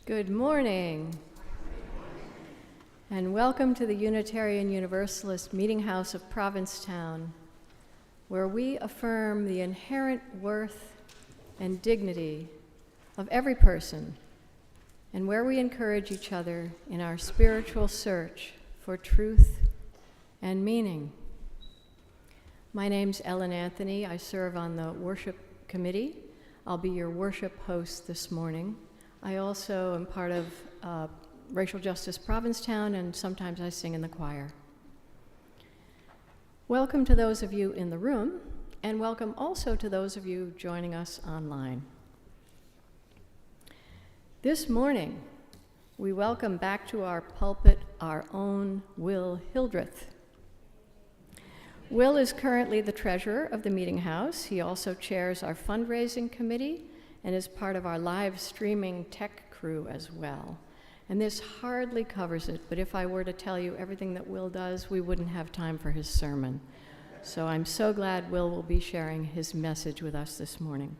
Good morning, and welcome to the Unitarian Universalist Meetinghouse of Provincetown, where we affirm the inherent worth and dignity of every person, and where we encourage each other in our spiritual search for truth and meaning. My name's Ellen Anthony. I serve on the worship committee. I'll be your worship host this morning. I also am part of Racial Justice Provincetown, and sometimes I sing in the choir. Welcome to those of you in the room, and welcome also to those of you joining us online. This morning, we welcome back to our pulpit our own Will Hildreth. Will is currently the treasurer of the Meetinghouse. He also chairs our fundraising committee and is part of our live streaming tech crew as well. And this hardly covers it, but if I were to tell you everything that Will does, we wouldn't have time for his sermon. So I'm so glad will be sharing his message with us this morning.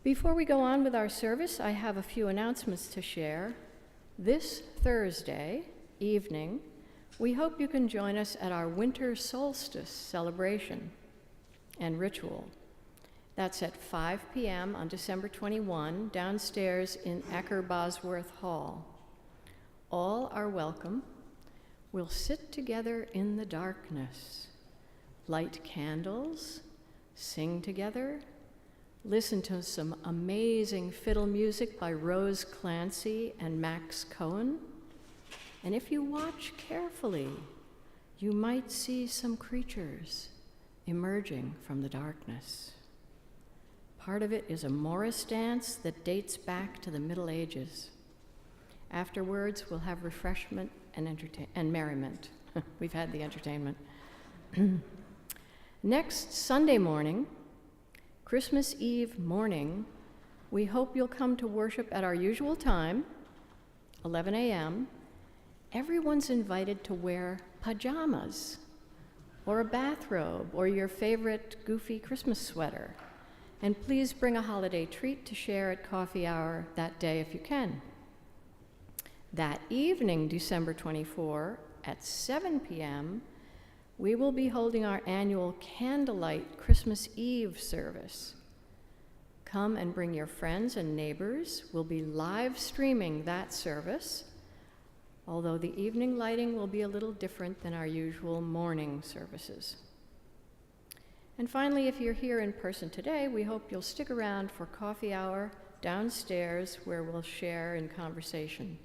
Before we go on with our service, I have a few announcements to share. This Thursday evening, we hope you can join us at our winter solstice celebration and ritual. That's at 5 p.m. on December 21, downstairs in Acker Bosworth Hall. All are welcome. We'll sit together in the darkness, light candles, sing together, listen to some amazing fiddle music by Rose Clancy and Max Cohen. And if you watch carefully, you might see some creatures emerging from the darkness. Part of it is a Morris dance that dates back to the Middle Ages. Afterwards, we'll have refreshment and merriment. We've had the entertainment. Next Sunday morning, Christmas Eve morning, we hope you'll come to worship at our usual time, 11 a.m. Everyone's invited to wear pajamas, or a bathrobe, or your favorite goofy Christmas sweater. And please bring a holiday treat to share at coffee hour that day if you can. That evening, December 24, at 7 p.m., we will be holding our annual candlelight Christmas Eve service. Come and bring your friends and neighbors. We'll be live streaming that service, although the evening lighting will be a little different than our usual morning services. And finally, if you're here in person today, we hope you'll stick around for coffee hour downstairs, where we'll share in conversation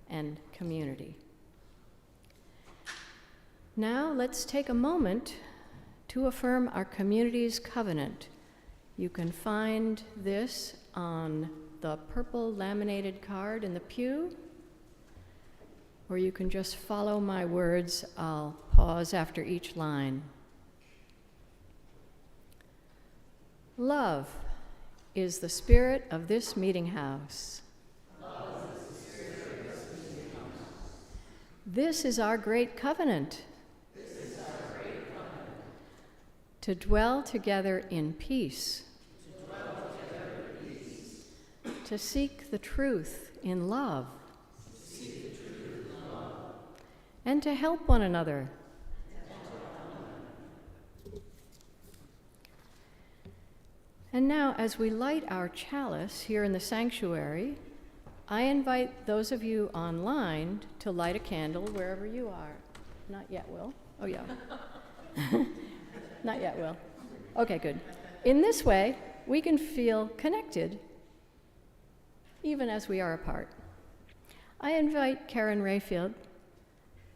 and community. Now let's take a moment to affirm our community's covenant. You can find this on the purple laminated card in the pew, or you can just follow my words. I'll pause after each line. Love is the spirit of this meeting house. This is our great covenant. To dwell together in peace. To seek the truth in love. And to help one another. And now, as we light our chalice here in the sanctuary, I invite those of you online to light a candle wherever you are. Not yet, Will. Oh, yeah. Not yet, Will. Okay, good. In this way, we can feel connected, even as we are apart. I invite Karen Rayfield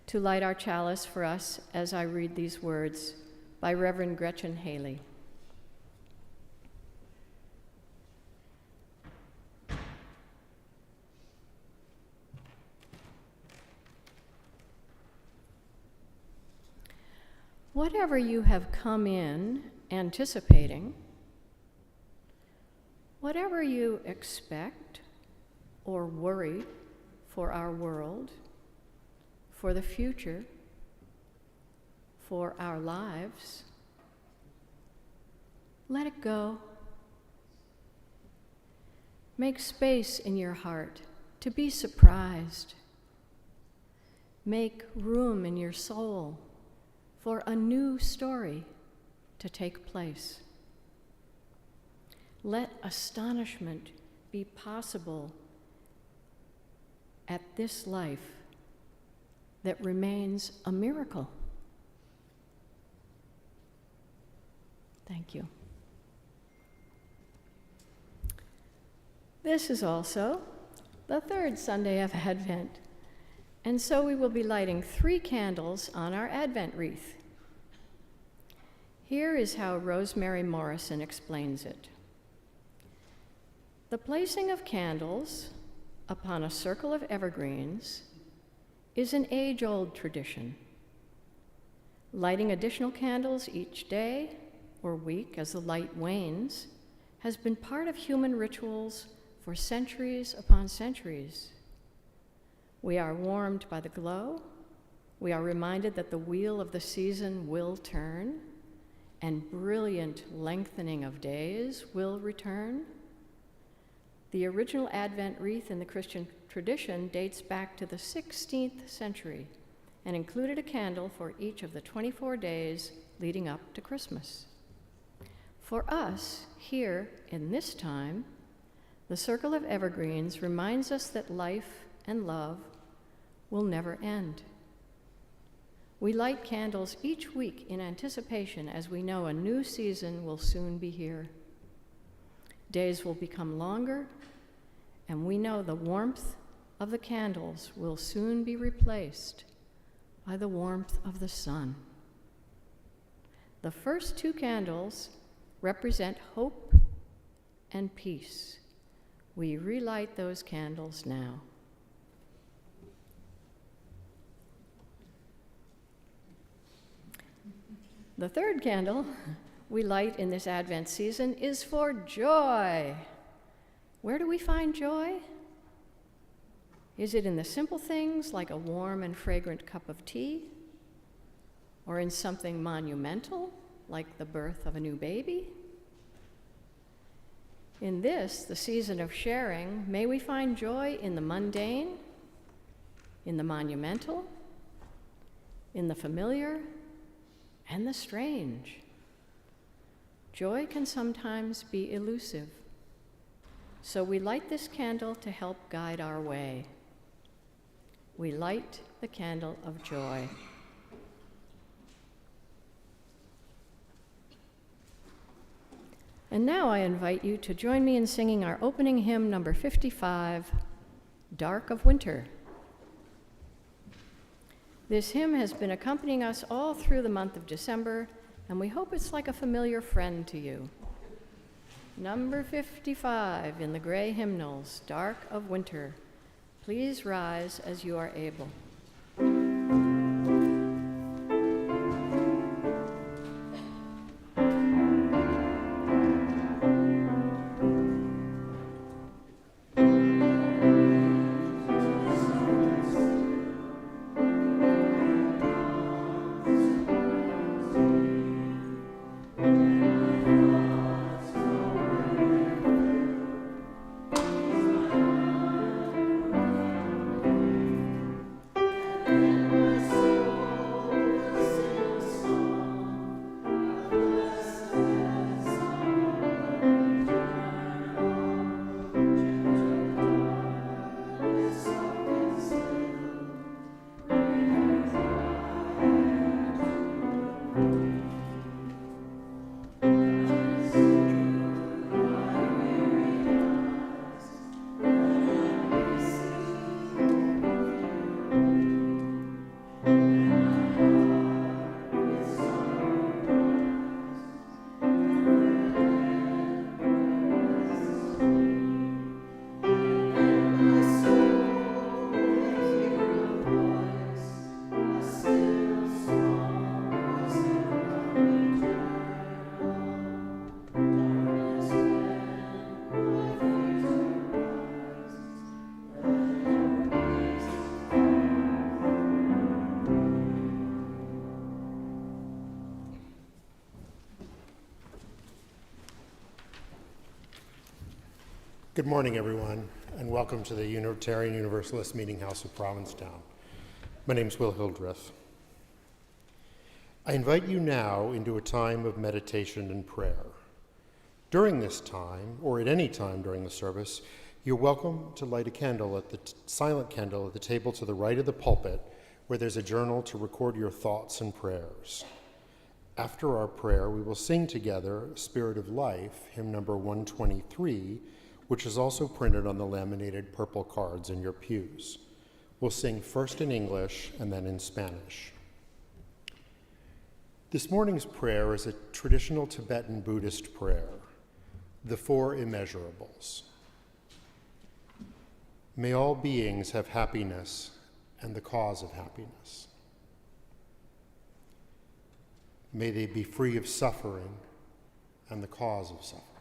to light our chalice for us as I read these words by Reverend Gretchen Haley. Whatever you have come in anticipating, whatever you expect or worry for our world, for the future, for our lives, let it go. Make space in your heart to be surprised. Make room in your soul for a new story to take place. Let astonishment be possible at this life that remains a miracle. Thank you. This is also the third Sunday of Advent, and so we will be lighting 3 candles on our Advent wreath. Here is how Rosemary Morrison explains it. The placing of candles upon a circle of evergreens is an age-old tradition. Lighting additional candles each day or week as the light wanes has been part of human rituals for centuries upon centuries. We are warmed by the glow. We are reminded that the wheel of the season will turn, and brilliant lengthening of days will return. The original Advent wreath in the Christian tradition dates back to the 16th century and included a candle for each of the 24 days leading up to Christmas. For us, here in this time, the circle of evergreens reminds us that life and love will never end. We light candles each week in anticipation as we know a new season will soon be here. Days will become longer, and we know the warmth of the candles will soon be replaced by the warmth of the sun. The first 2 candles represent hope and peace. We relight those candles now. The third candle we light in this Advent season is for joy. Where do we find joy? Is it in the simple things like a warm and fragrant cup of tea? Or in something monumental like the birth of a new baby? In this, the season of sharing, may we find joy in the mundane, in the monumental, in the familiar, and the strange. Joy can sometimes be elusive, so we light this candle to help guide our way. We light the candle of joy. And now I invite you to join me in singing our opening hymn, number 55, Dark of Winter. This hymn has been accompanying us all through the month of December, and we hope it's like a familiar friend to you. Number 55 in the gray hymnals, Dark of Winter. Please rise as you are able. Good morning, everyone, and welcome to the Unitarian Universalist Meetinghouse of Provincetown. My name is Will Hildreth. I invite you now into a time of meditation and prayer. During this time, or at any time during the service, you're welcome to light a candle silent candle at the table to the right of the pulpit, where there's a journal to record your thoughts and prayers. After our prayer, we will sing together Spirit of Life, hymn number 123, which is also printed on the laminated purple cards in your pews. We'll sing first in English and then in Spanish. This morning's prayer is a traditional Tibetan Buddhist prayer, the Four Immeasurables. May all beings have happiness and the cause of happiness. May they be free of suffering and the cause of suffering.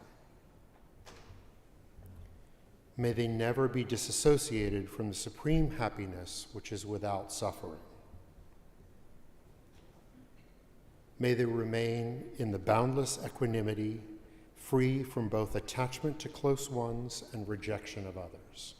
May they never be disassociated from the supreme happiness which is without suffering. May they remain in the boundless equanimity, free from both attachment to close ones and rejection of others.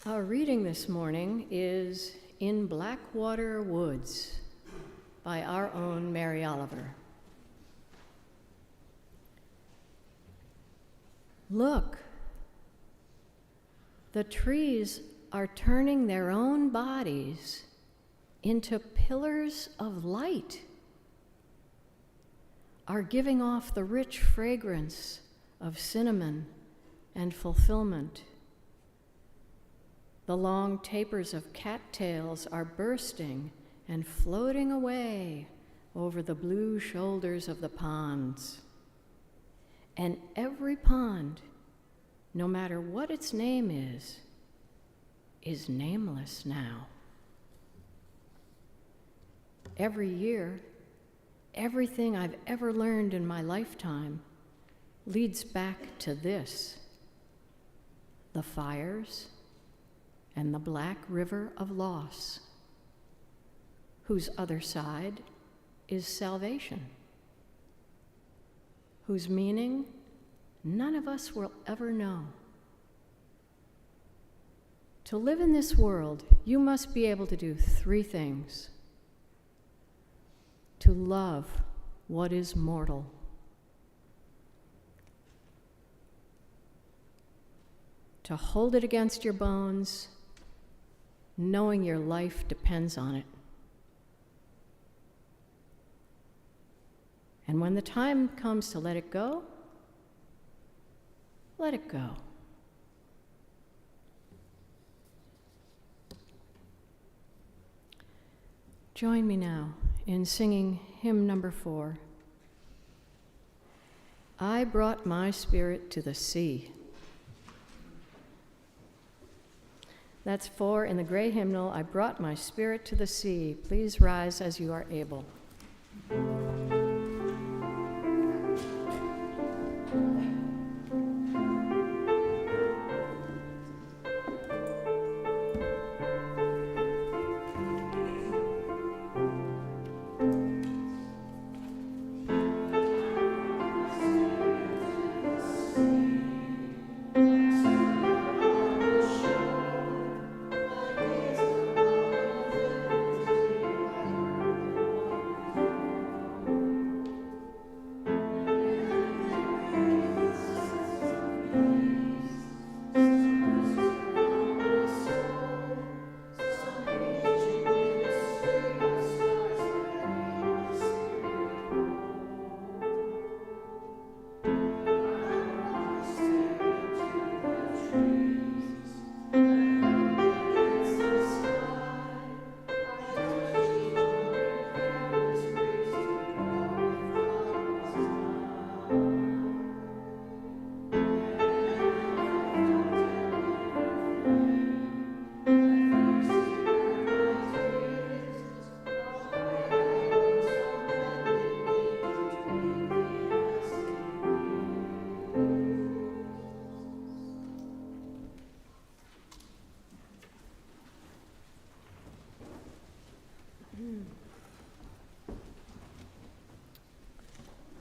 Our reading this morning is In Blackwater Woods by our own Mary Oliver. Look, the trees are turning their own bodies into pillars of light, are giving off the rich fragrance of cinnamon and fulfillment. The long tapers of cattails are bursting and floating away over the blue shoulders of the ponds. And every pond, no matter what its name is nameless now. Every year, everything I've ever learned in my lifetime leads back to this: the fires and the black river of loss, whose other side is salvation, whose meaning none of us will ever know. To live in this world, you must be able to do three things: to love what is mortal, to hold it against your bones, knowing your life depends on it. And when the time comes to let it go, let it go. Join me now in singing hymn number 4. I brought my spirit to the sea. That's 4 in the gray hymnal, I brought my spirit to the sea. Please rise as you are able.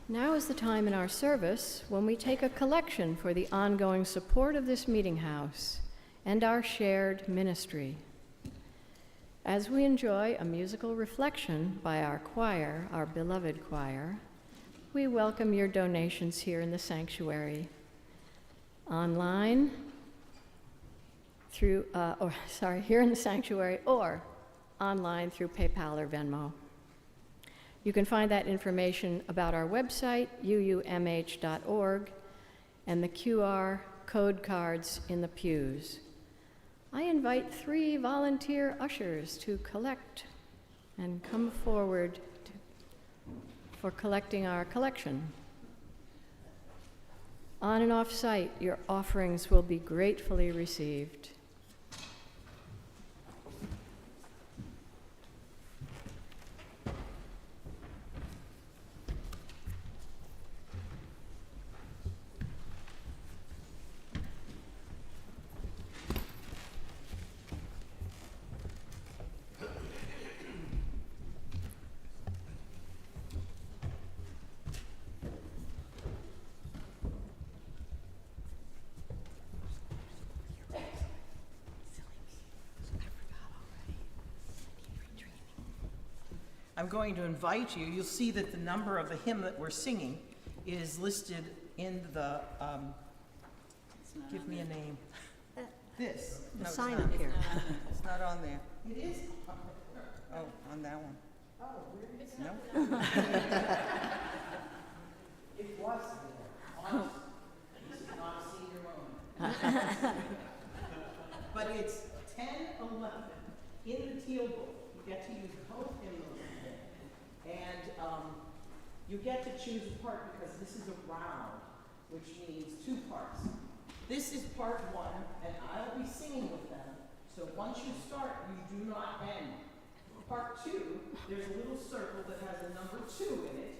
Now is the time in our service when we take a collection for the ongoing support of this meeting house and our shared ministry. As we enjoy a musical reflection by our choir, our beloved choir, we welcome your donations here in the sanctuary, online, through, here in the sanctuary, or online through PayPal or Venmo. You can find that information about our website, uumh.org, and the QR code cards in the pews. I invite 3 volunteer ushers to collect and come forward for collecting our collection. On and off site, your offerings will be gratefully received. I'm going to invite you. You'll see that the number of the hymn that we're singing is listed in the, give me a name. This. The No, it's sign not. up here. It's not on there. It is. Oh, on that one. Oh, it's no. It was there. This is not a senior moment. But it's 10 teal book. You get to use both hymnals. And you get to choose a part because this is a round, which means two parts. This is part one, and I'll be singing with them. So once you start, you do not end. Part two, there's a little circle that has a number 2 in it.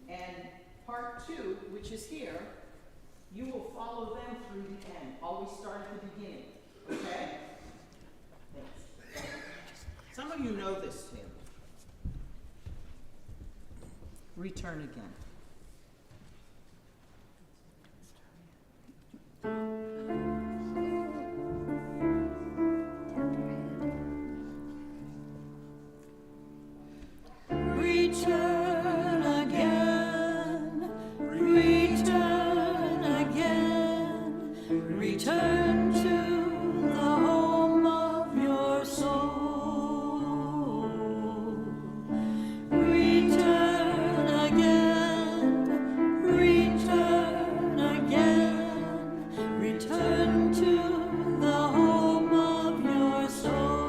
And part 2, which is here, you will follow them through the end. Always start at the beginning. Okay? Thanks. Some of you know this hymn. Return again. Return again, return again, return to the home of your soul. Return again, return again, return to the home of your soul.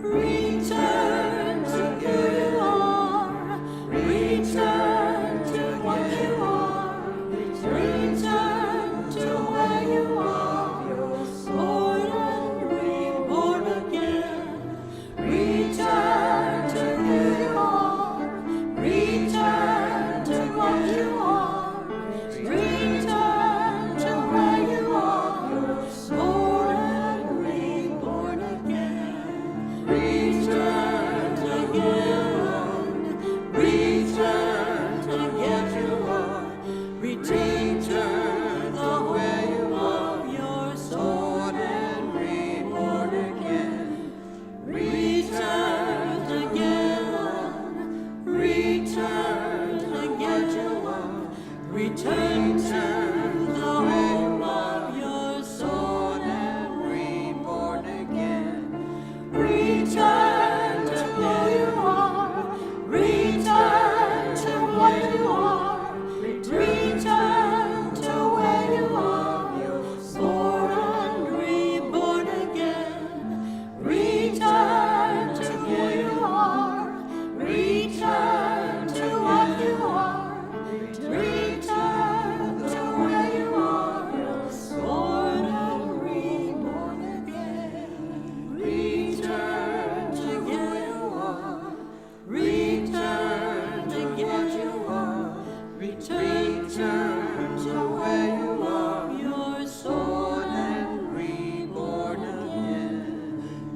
Return to who you are, return to what you are, return to where you are, born and reborn again. Return to who you are, return to what you are, return to where you are, born and reborn again. Return again, return to get you are, return to the way of your soul and reborn again. Return again, return to get you are, return to the home of your soul and reborn again. Return to who you are, return to what you are, return to where you are, born and reborn again. Return to who you are, return to what you are, return to where you are, born and reborn again. Return to who you are, return to get you are, return to where you are, your soul and reborn again.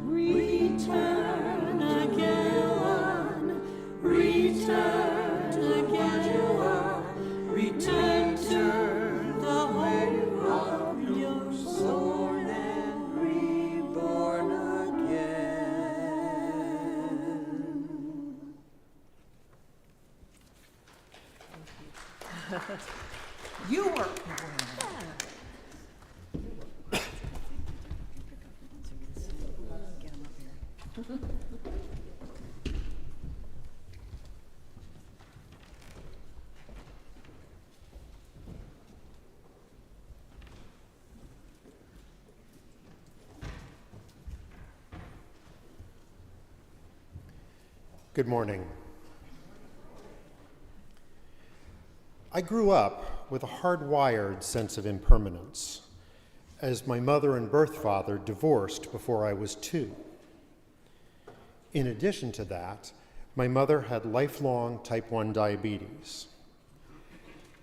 Return again, return to get you are, return to the home of your soul and reborn again. You were. Good morning. I grew up with a hardwired sense of impermanence, as my mother and birth father divorced before I was 2. In addition to that, my mother had lifelong type 1 diabetes.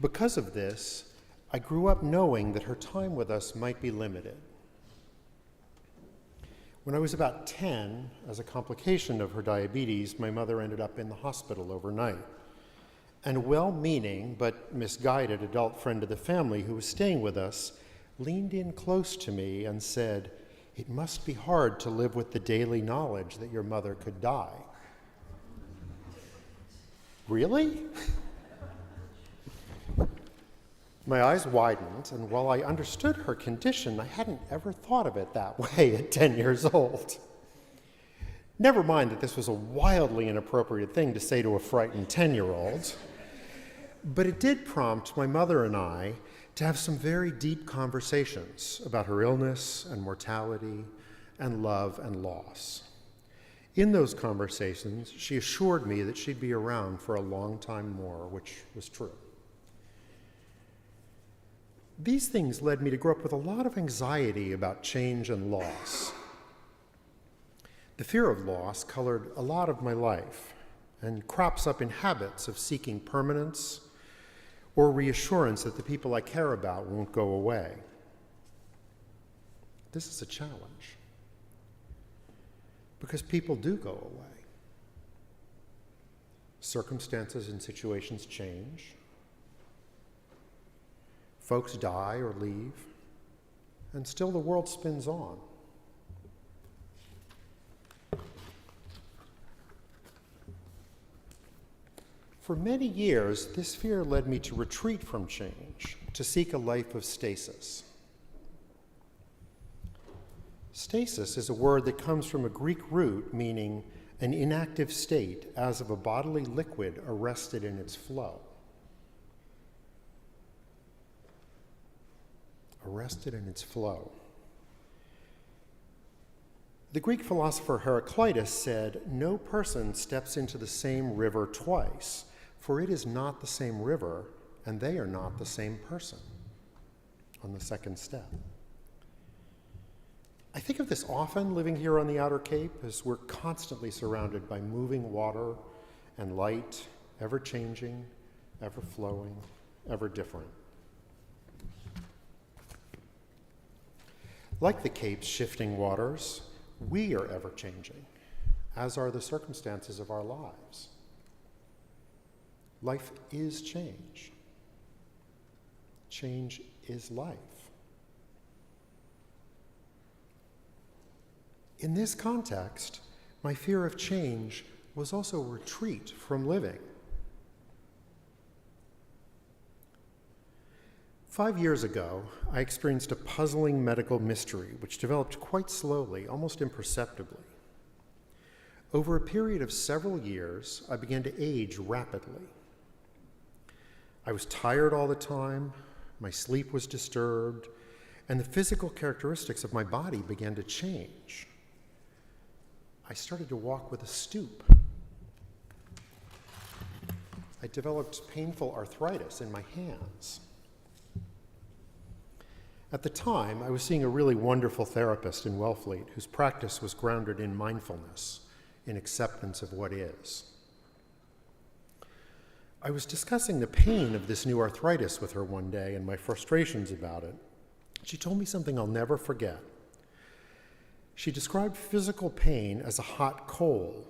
Because of this, I grew up knowing that her time with us might be limited. When I was about 10, as a complication of her diabetes, my mother ended up in the hospital overnight. And a well-meaning but misguided adult friend of the family who was staying with us leaned in close to me and said, "It must be hard to live with the daily knowledge that your mother could die." Really? My eyes widened, and while I understood her condition, I hadn't ever thought of it that way at 10 years old. Never mind that this was a wildly inappropriate thing to say to a frightened 10-year-old, but it did prompt my mother and I to have some very deep conversations about her illness and mortality and love and loss. In those conversations, she assured me that she'd be around for a long time more, which was true. These things led me to grow up with a lot of anxiety about change and loss. The fear of loss colored a lot of my life and crops up in habits of seeking permanence or reassurance that the people I care about won't go away. This is a challenge because people do go away. Circumstances and situations change. Folks die or leave, and still the world spins on. For many years, this fear led me to retreat from change, to seek a life of stasis. Stasis is a word that comes from a Greek root meaning an inactive state as of a bodily liquid arrested in its flow. Arrested in its flow. The Greek philosopher Heraclitus said, "No person steps into the same river twice, for it is not the same river, and they are not the same person," on the second step. I think of this often living here on the Outer Cape, as we're constantly surrounded by moving water and light, ever changing, ever flowing, ever different. Like the Cape's shifting waters, we are ever changing, as are the circumstances of our lives. Life is change. Change is life. In this context, my fear of change was also a retreat from living. 5 years ago, I experienced a puzzling medical mystery which developed quite slowly, almost imperceptibly. Over a period of several years, I began to age rapidly. I was tired all the time, my sleep was disturbed, and the physical characteristics of my body began to change. I started to walk with a stoop. I developed painful arthritis in my hands. At the time, I was seeing a really wonderful therapist in Wellfleet whose practice was grounded in mindfulness, in acceptance of what is. I was discussing the pain of this new arthritis with her one day and my frustrations about it. She told me something I'll never forget. She described physical pain as a hot coal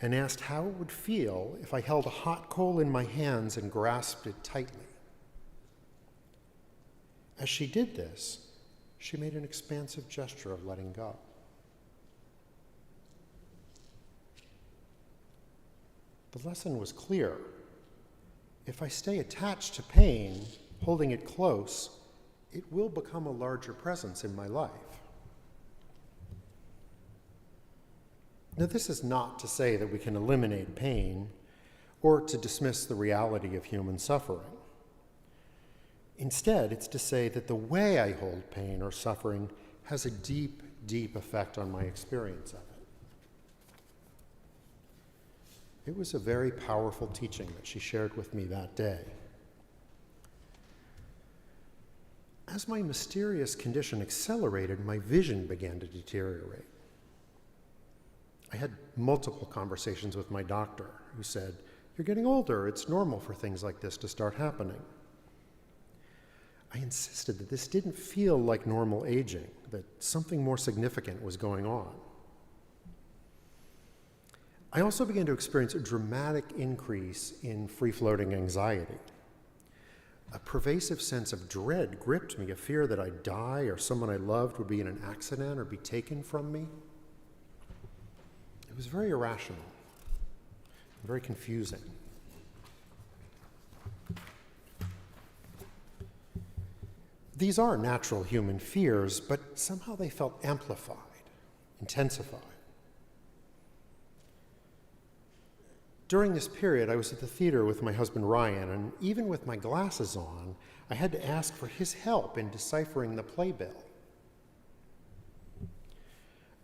and asked how it would feel if I held a hot coal in my hands and grasped it tightly. As she did this, she made an expansive gesture of letting go. The lesson was clear. If I stay attached to pain, holding it close, it will become a larger presence in my life. Now, this is not to say that we can eliminate pain or to dismiss the reality of human suffering. Instead, it's to say that the way I hold pain or suffering has a deep, deep effect on my experience of it. It was a very powerful teaching that she shared with me that day. As my mysterious condition accelerated, my vision began to deteriorate. I had multiple conversations with my doctor, who said, "You're getting older, it's normal for things like this to start happening." I insisted that this didn't feel like normal aging, that something more significant was going on. I also began to experience a dramatic increase in free-floating anxiety. A pervasive sense of dread gripped me, a fear that I'd die or someone I loved would be in an accident or be taken from me. It was very irrational, very confusing. These are natural human fears, but somehow they felt amplified, intensified. During this period, I was at the theater with my husband Ryan, and even with my glasses on, I had to ask for his help in deciphering the playbill.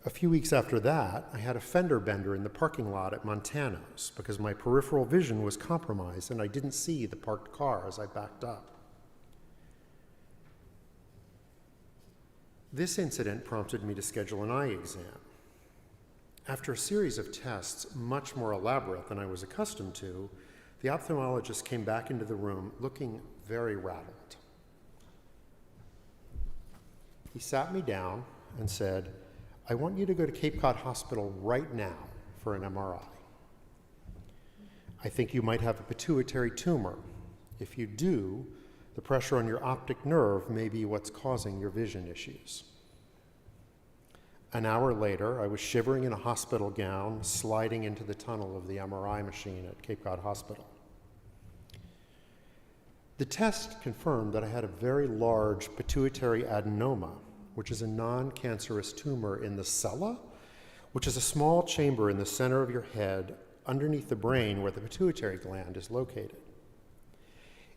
A few weeks after that, I had a fender bender in the parking lot at Montano's because my peripheral vision was compromised and I didn't see the parked car as I backed up. This incident prompted me to schedule an eye exam. After a series of tests, much more elaborate than I was accustomed to, the ophthalmologist came back into the room looking very rattled. He sat me down and said, "I want you to go to Cape Cod Hospital right now for an MRI. I think you might have a pituitary tumor. If you do, the pressure on your optic nerve may be what's causing your vision issues." An hour later, I was shivering in a hospital gown, sliding into the tunnel of the MRI machine at Cape Cod Hospital. The test confirmed that I had a very large pituitary adenoma, which is a non-cancerous tumor in the sella, which is a small chamber in the center of your head underneath the brain where the pituitary gland is located.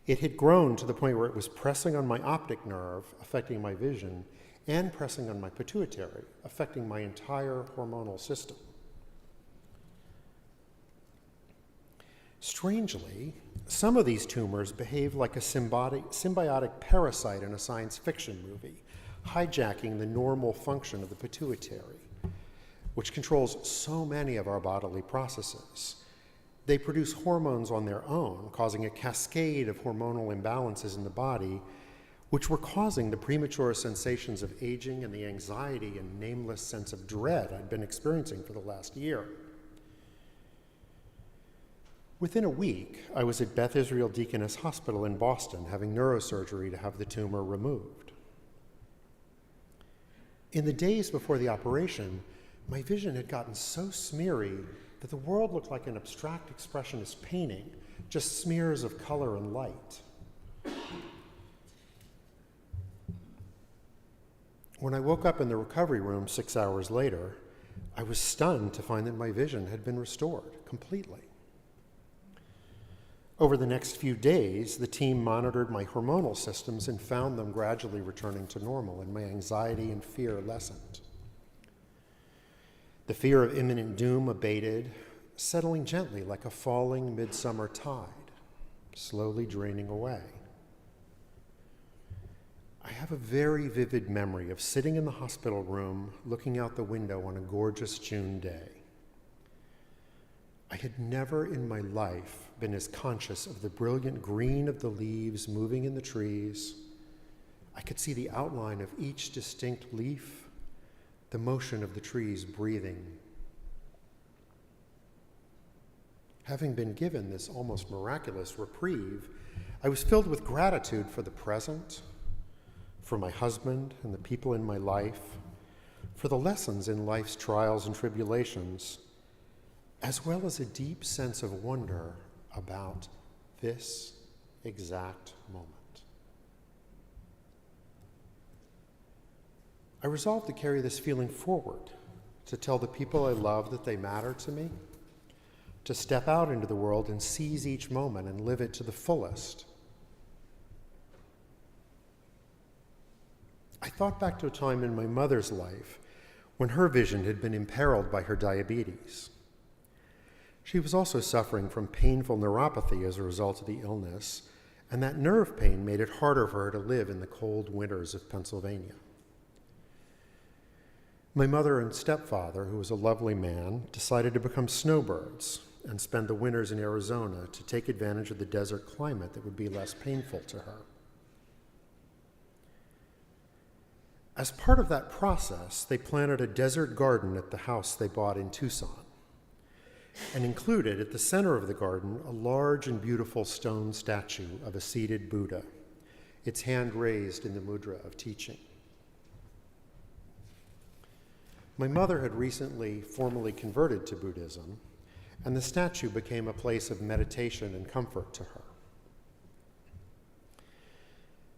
It had grown to the point where it was pressing on my optic nerve, affecting my vision, and pressing on my pituitary, affecting my entire hormonal system. Strangely, some of these tumors behave like a symbiotic parasite in a science fiction movie, hijacking the normal function of the pituitary, which controls so many of our bodily processes. They produce hormones on their own, causing a cascade of hormonal imbalances in the body, which were causing the premature sensations of aging and the anxiety and nameless sense of dread I'd been experiencing for the last year. Within a week, I was at Beth Israel Deaconess Hospital in Boston having neurosurgery to have the tumor removed. In the days before the operation, my vision had gotten so smeary that the world looked like an abstract expressionist painting, just smears of color and light. When I woke up in the recovery room 6 hours later, I was stunned to find that my vision had been restored completely. Over the next few days, the team monitored my hormonal systems and found them gradually returning to normal, and my anxiety and fear lessened. The fear of imminent doom abated, settling gently like a falling midsummer tide, slowly draining away. I have a very vivid memory of sitting in the hospital room, looking out the window on a gorgeous June day. I had never in my life been as conscious of the brilliant green of the leaves moving in the trees. I could see the outline of each distinct leaf, the motion of the trees breathing. Having been given this almost miraculous reprieve, I was filled with gratitude for the present, for my husband and the people in my life, for the lessons in life's trials and tribulations, as well as a deep sense of wonder about this exact moment. I resolved to carry this feeling forward, to tell the people I love that they matter to me, to step out into the world and seize each moment and live it to the fullest. I thought back to a time in my mother's life when her vision had been imperiled by her diabetes. She was also suffering from painful neuropathy as a result of the illness, and that nerve pain made it harder for her to live in the cold winters of Pennsylvania. My mother and stepfather, who was a lovely man, decided to become snowbirds and spend the winters in Arizona to take advantage of the desert climate that would be less painful to her. As part of that process, they planted a desert garden at the house they bought in Tucson, and included at the center of the garden a large and beautiful stone statue of a seated Buddha, its hand raised in the mudra of teaching. My mother had recently formally converted to Buddhism, and the statue became a place of meditation and comfort to her.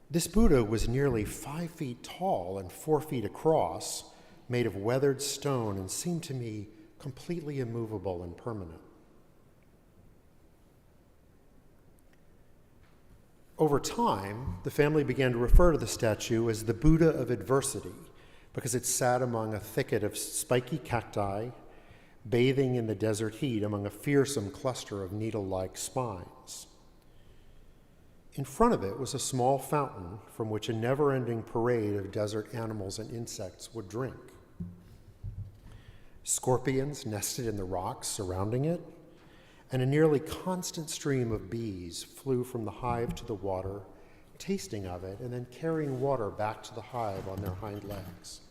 This Buddha was nearly 5 feet tall and 4 feet across, made of weathered stone, and seemed to me completely immovable and permanent. Over time, the family began to refer to the statue as the Buddha of adversity, because it sat among a thicket of spiky cacti, bathing in the desert heat among a fearsome cluster of needle-like spines. In front of it was a small fountain from which a never-ending parade of desert animals and insects would drink. Scorpions nested in the rocks surrounding it, and a nearly constant stream of bees flew from the hive to the water, tasting of it and then carrying water back to the hive on their hind legs.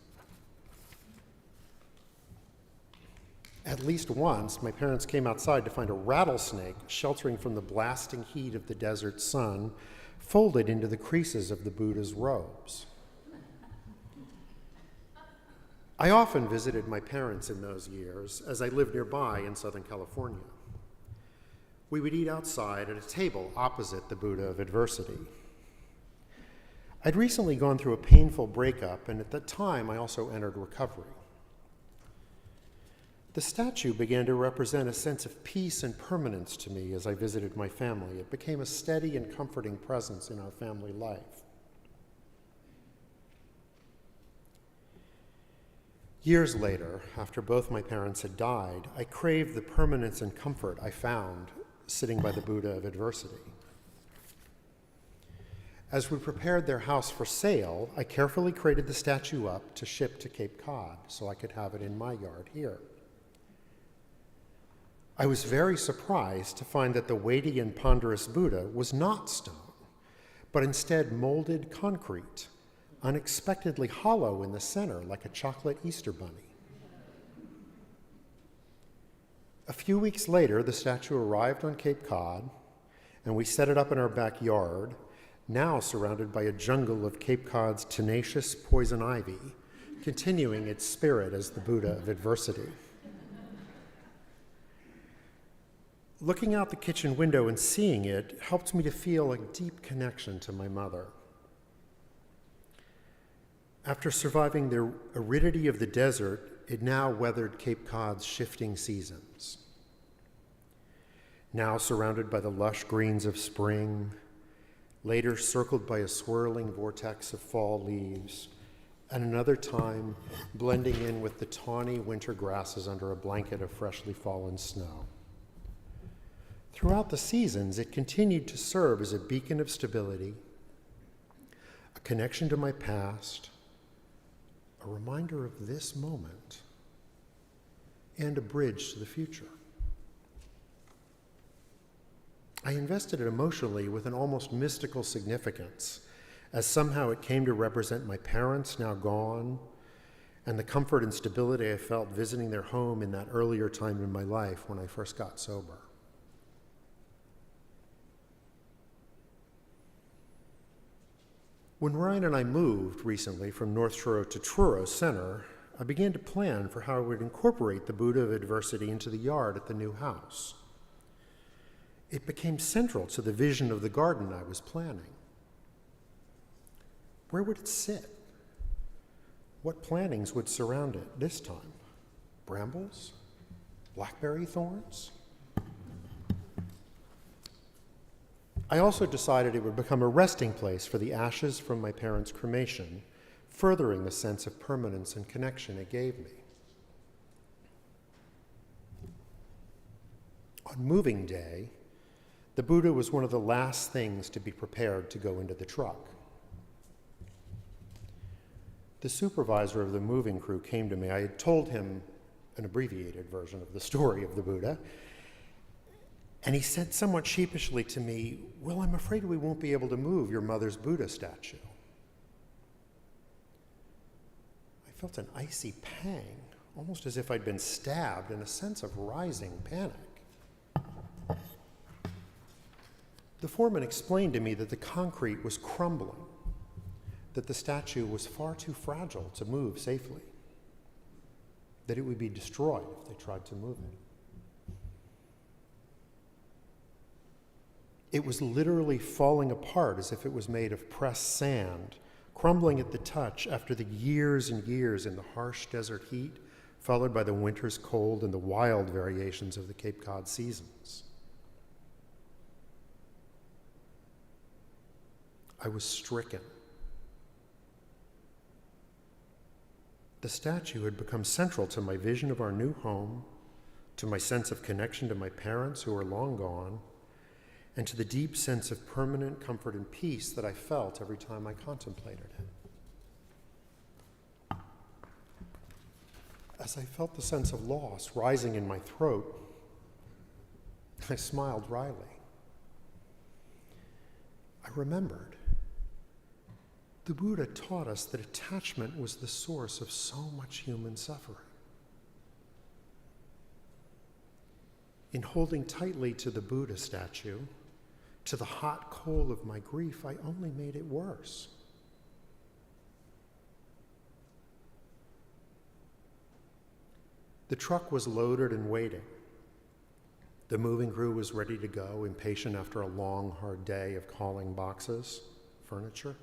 At least once, my parents came outside to find a rattlesnake sheltering from the blasting heat of the desert sun, folded into the creases of the Buddha's robes. I often visited my parents in those years, as I lived nearby in Southern California. We would eat outside at a table opposite the Buddha of Adversity. I'd recently gone through a painful breakup, and at that time I also entered recovery. The statue began to represent a sense of peace and permanence to me as I visited my family. It became a steady and comforting presence in our family life. Years later, after both my parents had died, I craved the permanence and comfort I found sitting by the Buddha of Adversity. As we prepared their house for sale, I carefully crated the statue up to ship to Cape Cod so I could have it in my yard here. I was very surprised to find that the weighty and ponderous Buddha was not stone, but instead molded concrete, unexpectedly hollow in the center like a chocolate Easter bunny. A few weeks later, the statue arrived on Cape Cod, and we set it up in our backyard, now surrounded by a jungle of Cape Cod's tenacious poison ivy, continuing its spirit as the Buddha of Adversity. Looking out the kitchen window and seeing it helped me to feel a deep connection to my mother. After surviving the aridity of the desert, it now weathered Cape Cod's shifting seasons. Now surrounded by the lush greens of spring, later circled by a swirling vortex of fall leaves, and another time blending in with the tawny winter grasses under a blanket of freshly fallen snow. Throughout the seasons, it continued to serve as a beacon of stability, a connection to my past, a reminder of this moment, and a bridge to the future. I invested it emotionally with an almost mystical significance, as somehow it came to represent my parents now gone, and the comfort and stability I felt visiting their home in that earlier time in my life when I first got sober. When Ryan and I moved recently from North Truro to Truro Center, I began to plan for how I would incorporate the Buddha of Adversity into the yard at the new house. It became central to the vision of the garden I was planning. Where would it sit? What plantings would surround it this time? Brambles? Blackberry thorns? I also decided it would become a resting place for the ashes from my parents' cremation, furthering the sense of permanence and connection it gave me. On moving day, the Buddha was one of the last things to be prepared to go into the truck. The supervisor of the moving crew came to me. I had told him an abbreviated version of the story of the Buddha, and he said somewhat sheepishly to me, "Well, I'm afraid we won't be able to move your mother's Buddha statue." I felt an icy pang, almost as if I'd been stabbed, and a sense of rising panic. The foreman explained to me that the concrete was crumbling, that the statue was far too fragile to move safely, that it would be destroyed if they tried to move it. It was literally falling apart as if it was made of pressed sand, crumbling at the touch after the years and years in the harsh desert heat, followed by the winter's cold and the wild variations of the Cape Cod seasons. I was stricken. the statue had become central to my vision of our new home, to my sense of connection to my parents who are long gone, and to the deep sense of permanent comfort and peace that I felt every time I contemplated it. As I felt the sense of loss rising in my throat, I smiled wryly. I remembered. The Buddha taught us that attachment was the source of so much human suffering. In holding tightly to the Buddha statue, to the hot coal of my grief, I only made it worse. The truck was loaded and waiting. The moving crew was ready to go, impatient after a long, hard day of calling boxes, furniture.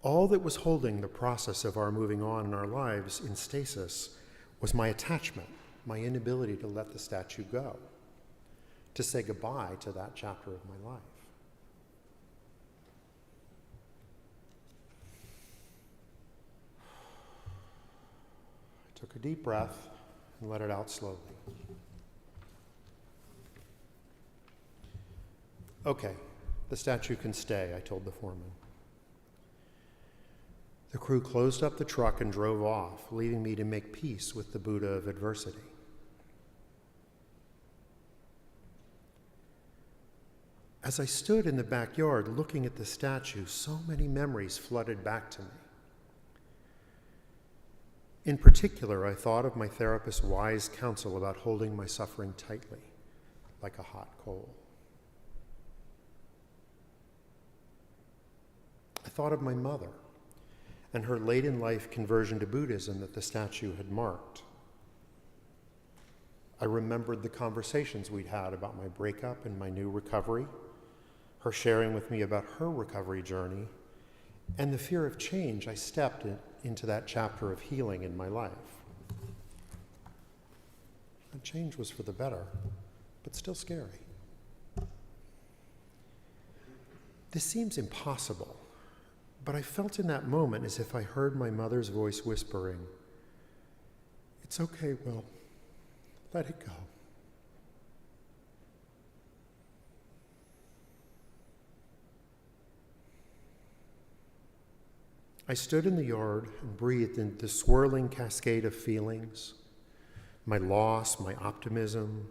All that was holding the process of our moving on in our lives in stasis was my attachment, my inability to let the statue go, to say goodbye to that chapter of my life. I took a deep breath and let it out slowly. Okay, the statue can stay, I told the foreman. The crew closed up the truck and drove off, leaving me to make peace with the Buddha of adversity. As I stood in the backyard looking at the statue, so many memories flooded back to me. In particular, I thought of my therapist's wise counsel about holding my suffering tightly, like a hot coal. I thought of my mother and her late-in-life conversion to Buddhism that the statue had marked. I remembered the conversations we'd had about my breakup and my new recovery, her sharing with me about her recovery journey, and the fear of change I stepped into that chapter of healing in my life. The change was for the better, but still scary. This seems impossible, but I felt in that moment as if I heard my mother's voice whispering, "It's okay, Will. Let it go." I stood in the yard and breathed in the swirling cascade of feelings, my loss, my optimism,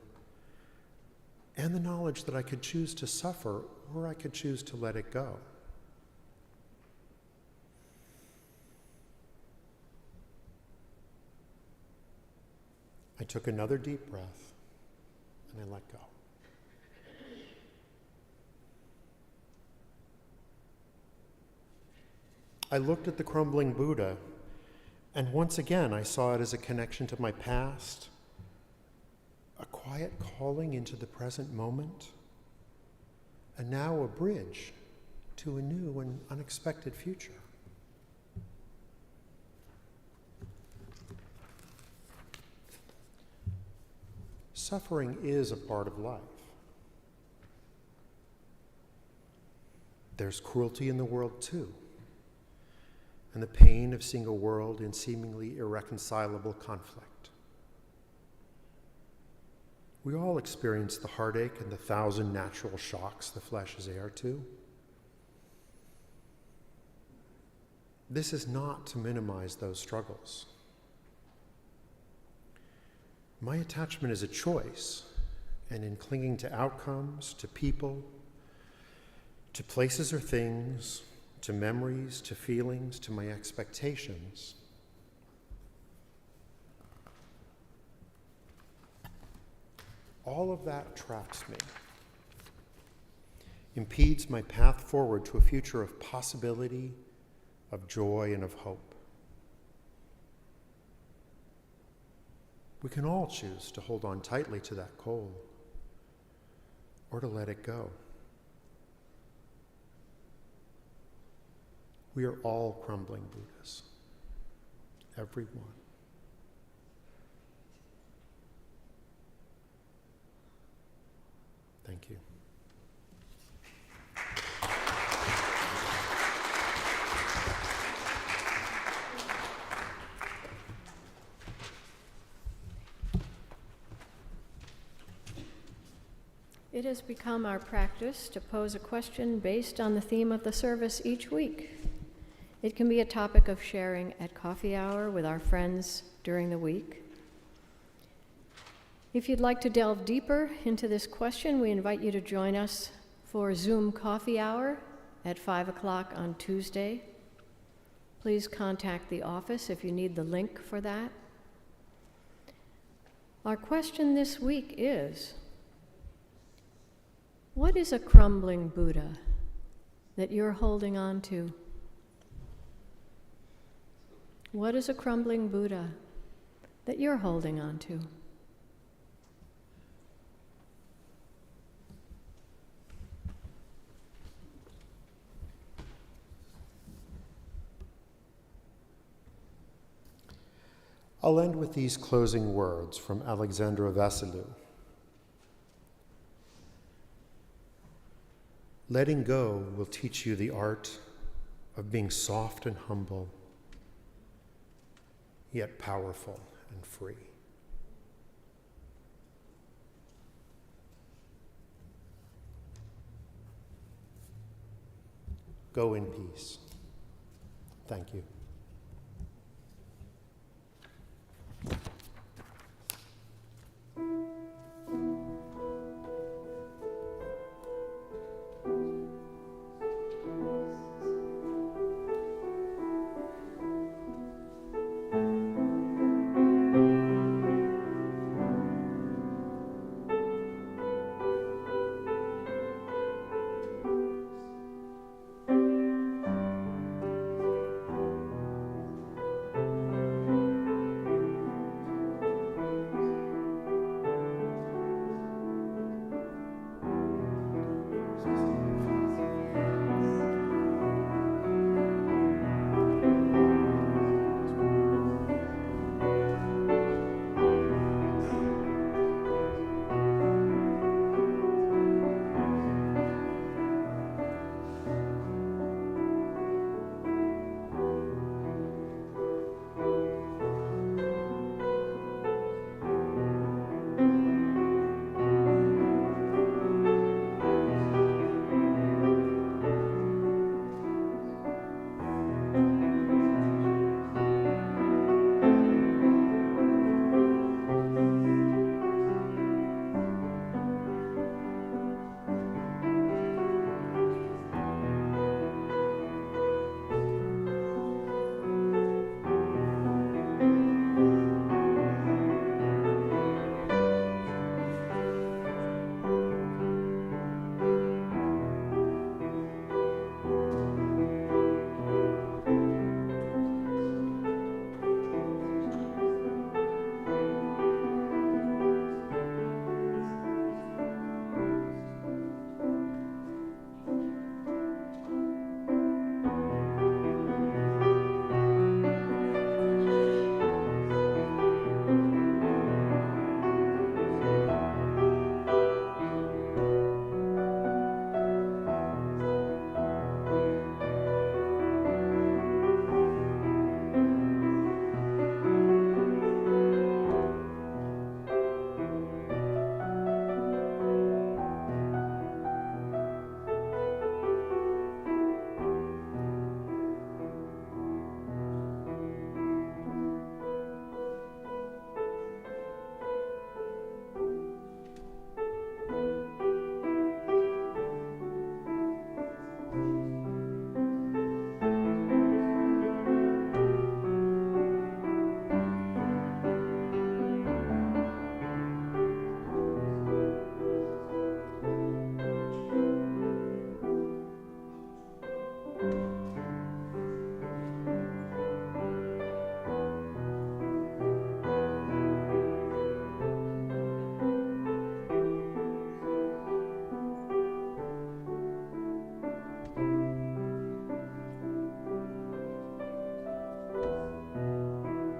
and the knowledge that I could choose to suffer or I could choose to let it go. I took another deep breath and I let go. I looked at the crumbling Buddha, and once again I saw it as a connection to my past, a quiet calling into the present moment, and now a bridge to a new and unexpected future. Suffering is a part of life. There's cruelty in the world too, and the pain of seeing a world in seemingly irreconcilable conflict. We all experience the heartache and the 1,000 natural shocks the flesh is heir to. This is not to minimize those struggles. My attachment is a choice, and in clinging to outcomes, to people, to places or things, to memories, to feelings, to my expectations, all of that traps me, impedes my path forward to a future of possibility, of joy, and of hope. We can all choose to hold on tightly to that coal or to let it go. We are all crumbling Buddhas, every one. Thank you. it has become our practice to pose a question based on the theme of the service each week. It can be a topic of sharing at coffee hour with our friends during the week. If you'd like to delve deeper into this question, we invite you to join us for Zoom coffee hour at 5 o'clock on Tuesday. Please contact the office if you need the link for that. Our question this week is, what is a crumbling Buddha that you're holding on to? What is a crumbling Buddha that you're holding on to? I'll end with these closing words from Alexandra Vassilou. Letting go will teach you the art of being soft and humble, yet powerful and free. Go in peace. Thank you.